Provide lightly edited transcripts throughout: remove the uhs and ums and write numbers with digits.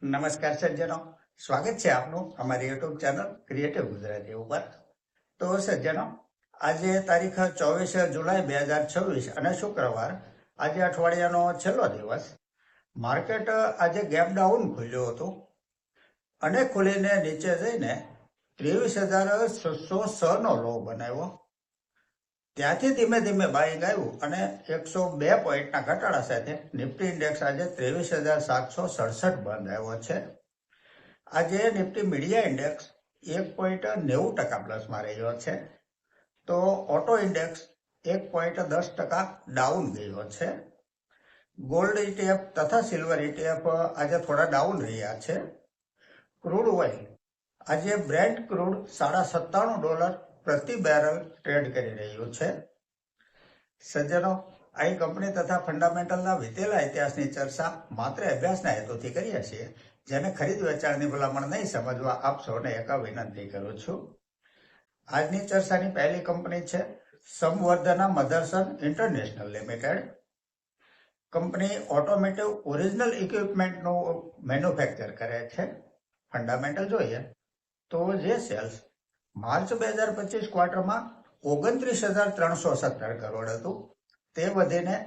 નમસ્કાર સજ્જનો, સ્વાગત છે આપનું અમારી યુટ્યુબ ચેનલ ક્રિએટિવ ગુજરાતી ઉપર. તો સજ્જનો, આજે તારીખ 24 જુલાઈ 2026 અને શુક્રવાર, આજે અઠવાડિયાનો છેલ્લો દિવસ. માર્કેટ આજે ગેપ ડાઉન ખુલ્યું હતું અને ખુલીને નીચે જઈને 23,606 નો લો બનાવ્યો. ત્યાંથી ધીમે ધીમે બાઇંગ આવ્યું અને 102 પોઈન્ટના ઘટાડા સાથે નિફ્ટી ઇન્ડેક્સ આજે 23,767 બંધ આવ્યો છે. આજે નિફ્ટી મીડિયા ઇન્ડેક્સ 1.90% પ્લસમાં રહ્યો છે. તો ઓટો ઇન્ડેક્સ 1.10% ડાઉન ગયો છે. ગોલ્ડ ETF તથા સિલ્વર ETF આજે થોડા ડાઉન રહ્યા છે. ક્રૂડ ઓઇલ આજે બ્રેન્ટ ક્રૂડ $97 પ્રતિ બેરલ ટ્રેડ કરી રહ્યું છે. સજ્જનો, આ કંપની તથા ફંડામેન્ટલના વીતેલા ઇતિહાસની ચર્ચા માત્ર અભ્યાસના હેતુથી કરીએ છીએ. જેને ખરીદ વેચાણની ભલામણ નહીં સમજવા આપ સૌને એક વિનંતી કરું છું. આજની ચર્ચાની પહેલી કંપની છે Samvardhana Motherson International Limited. Company automotive original ઇક્વિપમેન્ટનું મેન્યુફેક્ચર કરે છે. ફંડામેન્ટલ જોઈએ તો જે સેલ્સ માર્ચ 2025 ક્વાર્ટરમાં 29,317 કરોડ હતું, તે વધીને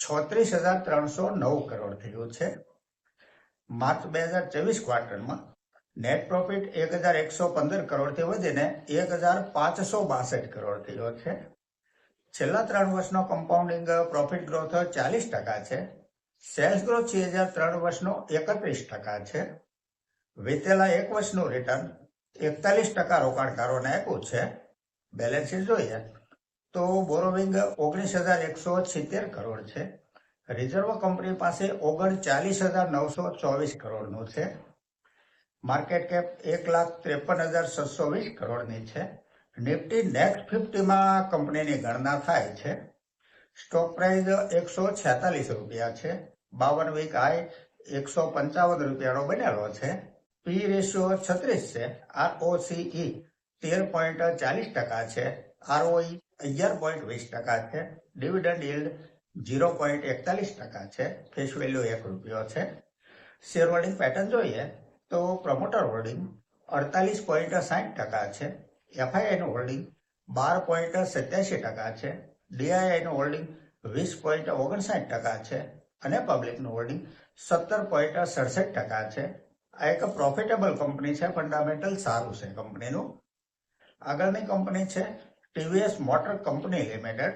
36,309 કરોડ થયું છે. માર્ચ 2024 ક્વાર્ટરમાં નેટ પ્રોફિટ 1,115 કરોડથી વધીને 1,562 કરોડ થયો છે. છેલ્લા 3 વર્ષનો કમ્પાઉન્ડિંગ પ્રોફિટ ગ્રોથ 40% છે. સેલ્સ ગ્રોથ 3 વર્ષનો 31% છે. વીતેલા 1 વર્ષનું રિટર્ન 41% રોકાણકારોને આપ્યું છે. બેલેન્સ શીટ જોઈએ તો બોરોવિંગ 19,176 કરોડ છે. રિઝર્વ કંપની પાસે 39,924 કરોડનું છે. માર્કેટ કેપ 1,53,720 કરોડની છે. નિફ્ટી નેક્સ્ટ 50માં કંપનીની ગણના થાય છે. સ્ટોક પ્રાઇસ 146 રૂપિયા છે. 52 વીક હાઈ 155 રૂપિયાનો બનેલો છે. પી રેશિયો 36 છે. ROCE 13.40% છે. ROE 11.20% છે. ડિવિડન્ડ યીલ્ડ 0.41% છે. ફેસ વેલ્યુ 1 રૂપિયો છે. શેર હોલ્ડિંગ પેટર્ન જોઈએ તો પ્રમોટર હોલ્ડિંગ 48.60% છે. FIIનું હોલ્ડિંગ 12.87% છે. DIIનું હોલ્ડિંગ 20.59% છે. અને પબ્લિકનું હોલ્ડિંગ 17.67% છે. આ એક પ્રોફિટેબલ કંપની છે. ફંડામેન્ટલ સારું છે કંપનીનું. આગળની કંપની છે TVS motor company limited.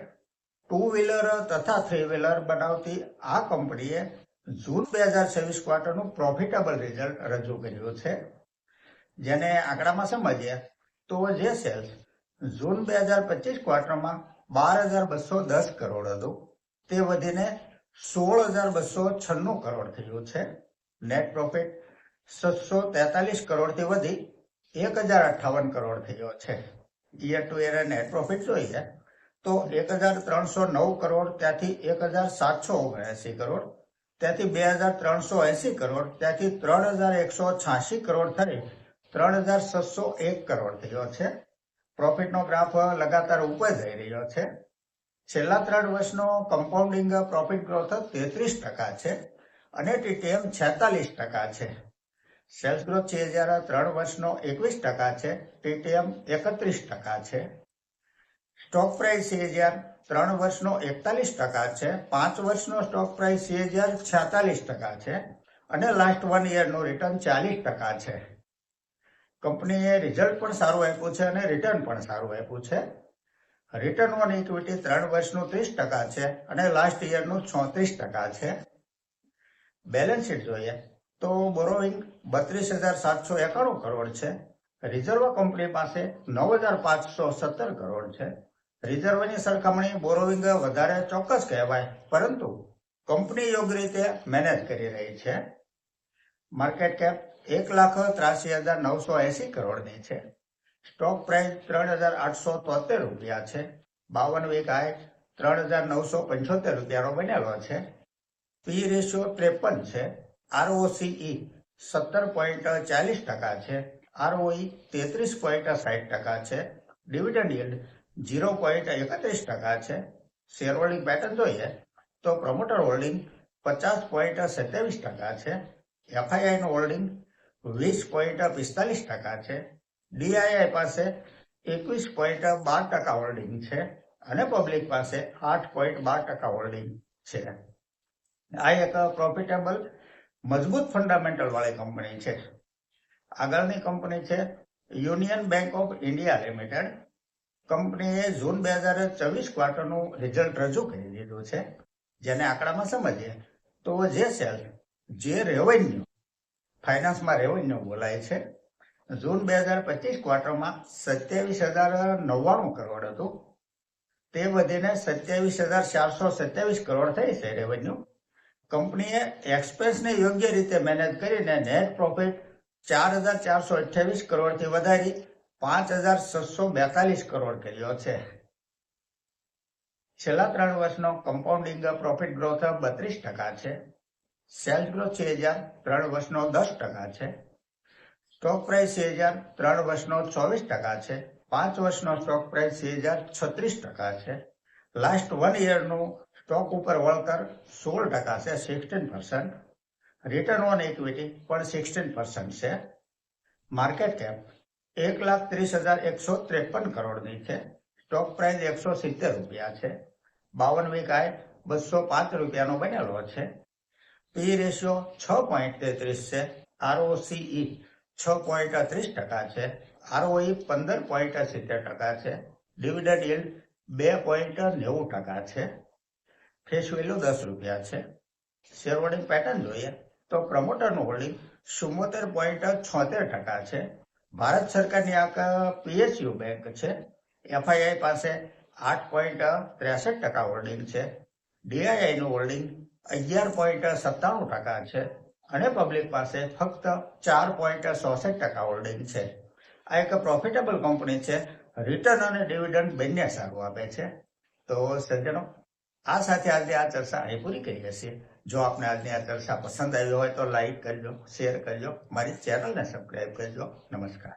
2 wheeler તથા 3 વ્હીલર બનાવતી આ કંપનીએ જૂન 2026 ક્વાર્ટરનું પ્રોફિટેબલ રિઝલ્ટ રજૂ કર્યું છે. જેને આંકડામાં સમજીએ તો જે સેલ્સ જૂન 2025 ક્વાર્ટરમાં 12,210 કરોડ હતું, તે વધીને 16,296 કરોડ થયું છે. નેટ પ્રોફિટ 743 કરોડથી વધી 1,058 કરોડ થયો છે. Year to year net profit જોઈએ તો 1,309 કરોડ, ત્યાંથી 1,779 કરોડ, ત્યાંથી 2,380 કરોડ, ત્યાંથી 3,186 કરોડ થઈ 3,601 કરોડ થયો છે. પ્રોફિટનો ગ્રાફ લગાતાર ઉપર જઈ રહ્યો છે. છેલ્લા 3 વર્ષનો કમ્પાઉન્ડિંગ પ્રોફિટ ગ્રોથ 33% છે અને TTM 46% છે. સેલ્સ ગ્રોથ 3 વર્ષનો 21% છે. TTM 31% છે. સ્ટોક પ્રાઇસ 3 વર્ષનો 41% છે. 5 વર્ષનો સ્ટોક પ્રાઇસ 46% છે અને લાસ્ટ 1 યરનું રિટર્ન 40% છે. કંપનીએ રિઝલ્ટ પણ સારું આપ્યું છે અને રિટર્ન પણ સારું આપ્યું છે. રિટર્ન ઓન ઇક્વિટી 3 વર્ષનું 30% છે અને લાસ્ટ યરનું 36% છે. બેલેન્સ શીટ જોઈએ તો બોરોવિંગ 32,791 કરોડ છે. રિઝર્વ કંપની પાસે 9,517 કરોડ છે. રિઝર્વની સરખામણી બોરોવિંગ વધારે ચોક્કસ કહેવાય, પરંતુ કંપની યોગ્ય રીતે મેનેજ કરી રહી છે. માર્કેટ કેપ 1,83,980 કરોડની છે. સ્ટોક પ્રાઇસ 3,873 રૂપિયા છે. 52 વીક હાઈ 3,975 રૂપિયાનો બનેલો છે. પી રેશિયો 53 છે. ROCE 17.40% છે. ROE 33.60% છે. ડિવિડન્ડ યીલ્ડ 0.31% છે. શેર હોલ્ડિંગ પેટર્ન જોઈએ તો પ્રમોટર હોલ્ડિંગ 50.27% છે. FII નું હોલ્ડિંગ 20.45% છે. DII પાસે 21.12% હોલ્ડિંગ છે અને પબ્લિક પાસે 8.12% હોલ્ડિંગ છે. આ એક પ્રોફિટેબલ મજબૂત ફંડામેન્ટલ વાળી કંપની છે. આગળની કંપની છે union bank of India limited. કંપનીએ જૂન 2024 ક્વાર્ટરનું રિઝલ્ટ રજૂ કરી દીધું છે. જેને આંકડામાં સમજીએ તો જે સેલ જે રેવન્યુ ફાઇનાન્સમાં રેવન્યુ બોલાય છે જૂન 2025 ક્વાર્ટરમાં 27,099 કરોડ હતું. તે વધીને 27,427 કરોડ થઈ છે રેવન્યુ. કંપનીએ એક્સપેન્સને યોગ્ય રીતે મેનેજ કરીને નેટ પ્રોફિટ 4,428 કરોડથી વધારી 5,642 કરોડ કર્યો છે. છેલ્લા 3 વર્ષનો કમ્પાઉન્ડિંગ પ્રોફિટ ગ્રોથ 32% છે. સેલ્સ ગ્રોથ 3 વર્ષનો 10% છે. સ્ટોક પ્રાઇસ 3 વર્ષનો 24% છે. 5 વર્ષનો સ્ટોક પ્રાઇસ 36% છે. લાસ્ટ 1 યરનું સ્ટોક ઉપર વળતર 16% છે, 16%. રિટર્ન ઓન ઇક્વિટી પણ 16% છે. માર્કેટ કેપ 1,30,153 કરોડની છે. સ્ટોક પ્રાઇસ 170 રૂપિયા છે. 52 વીક હાઈ 205 રૂપિયાનો બનેલો છે. પી રેશિયો 6.33 છે. ROCE 6.30% છે. ROE 15.70% છે. ડિવિડન્ડ yield 2.90% છે. ફેસ વેલ્યુ 10 રૂપિયા છે. શેર હોલ્ડિંગ પેટર્ન જોઈએ તો પ્રમોટરનું હોલ્ડિંગ 74.76% છે. ભારત સરકારની આ PSU બેંક છે. FII પાસે 8.63% હોલ્ડિંગ છે. DII નું હોલ્ડિંગ 11.97% છે અને પબ્લિક પાસે ફક્ત 4.66% હોલ્ડિંગ છે. આ એક પ્રોફિટેબલ કંપની છે. રિટર્ન અને ડિવિડન્ડ બંને સારું આપે છે. તો સજ્જનો, આ સાથે આજની આ ચર્ચા અહીં પૂરી કરીએ છીએ. જો આપને આજની આ ચર્ચા પસંદ આવી હોય તો લાઈક કરજો, શેર કરજો, મારી ચેનલને સબસ્ક્રાઈબ કરજો. નમસ્કાર.